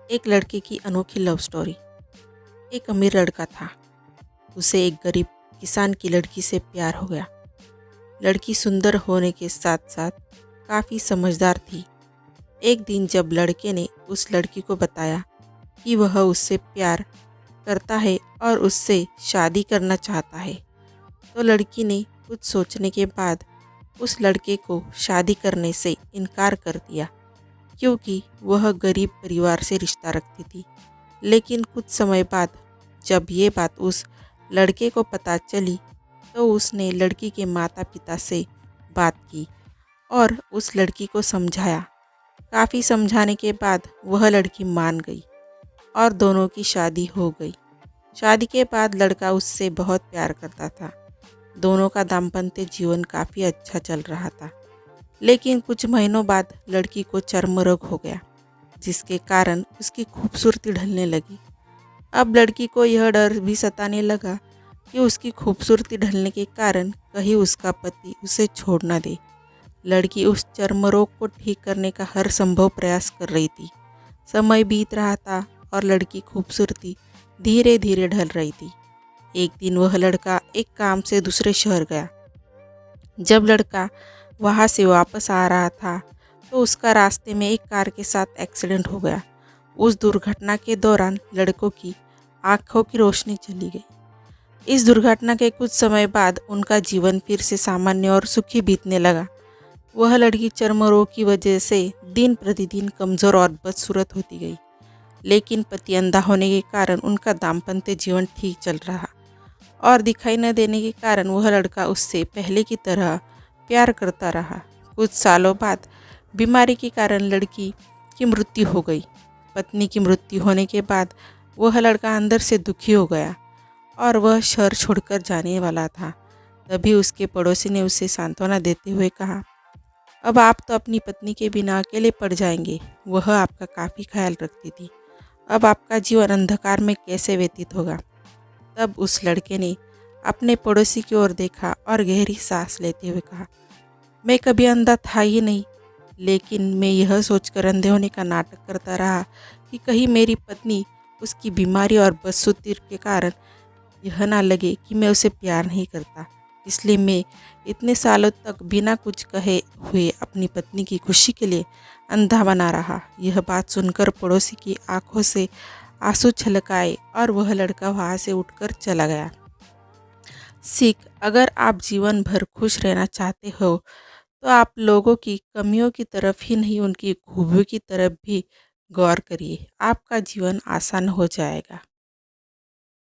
एक लड़के की अनोखी लव स्टोरी। एक अमीर लड़का था। उसे एक गरीब किसान की लड़की से प्यार हो गया। लड़की सुंदर होने के साथ साथ काफ़ी समझदार थी। एक दिन जब लड़के ने उस लड़की को बताया कि वह उससे प्यार करता है और उससे शादी करना चाहता है, तो लड़की ने कुछ सोचने के बाद उस लड़के को शादी करने से इनकार कर दिया, क्योंकि वह गरीब परिवार से रिश्ता रखती थी। लेकिन कुछ समय बाद जब ये बात उस लड़के को पता चली, तो उसने लड़की के माता पिता से बात की और उस लड़की को समझाया। काफ़ी समझाने के बाद वह लड़की मान गई और दोनों की शादी हो गई। शादी के बाद लड़का उससे बहुत प्यार करता था। दोनों का दाम्पत्य जीवन काफ़ी अच्छा चल रहा था। लेकिन कुछ महीनों बाद लड़की को चर्म रोग हो गया, जिसके कारण उसकी खूबसूरती ढलने लगी। अब लड़की को यह डर भी सताने लगा कि उसकी खूबसूरती ढलने के कारण कहीं उसका पति उसे छोड़ न दे। लड़की उस चर्म रोग को ठीक करने का हर संभव प्रयास कर रही थी। समय बीत रहा था और लड़की खूबसूरती धीरे धीरे ढल रही थी। एक दिन वह लड़का एक काम से दूसरे शहर गया। जब लड़का वहाँ से वापस आ रहा था, तो उसका रास्ते में एक कार के साथ एक्सीडेंट हो गया। उस दुर्घटना के दौरान लड़कों की आंखों की रोशनी चली गई। इस दुर्घटना के कुछ समय बाद उनका जीवन फिर से सामान्य और सुखी बीतने लगा। वह लड़की चर्म रोग की वजह से दिन प्रतिदिन कमज़ोर और बदसूरत होती गई, लेकिन पति अंधा होने के कारण उनका दाम्पत्य जीवन ठीक चल रहा और दिखाई न देने के कारण वह लड़का उससे पहले की तरह प्यार करता रहा। कुछ सालों बाद बीमारी के कारण लड़की की मृत्यु हो गई। पत्नी की मृत्यु होने के बाद वह लड़का अंदर से दुखी हो गया और वह शहर छोड़कर जाने वाला था। तभी उसके पड़ोसी ने उसे सांत्वना देते हुए कहा, अब आप तो अपनी पत्नी के बिना अकेले पड़ जाएंगे। वह आपका काफ़ी ख्याल रखती थी। अब आपका जीवन अंधकार में कैसे व्यतीत होगा। तब उस लड़के ने अपने पड़ोसी की ओर देखा और गहरी सांस लेते हुए कहा, मैं कभी अंधा था ही नहीं, लेकिन मैं यह सोचकर अंधे होने का नाटक करता रहा कि कहीं मेरी पत्नी उसकी बीमारी और बदसूरती के कारण यह ना लगे कि मैं उसे प्यार नहीं करता। इसलिए मैं इतने सालों तक बिना कुछ कहे हुए अपनी पत्नी की खुशी के लिए अंधा बना रहा। यह बात सुनकर पड़ोसी की आंखों से आंसू छलक आए और वह लड़का वहाँ से उठकर चला गया। सीख, अगर आप जीवन भर खुश रहना चाहते हो, तो आप लोगों की कमियों की तरफ ही नहीं, उनकी खूबियों की तरफ भी गौर करिए। आपका जीवन आसान हो जाएगा।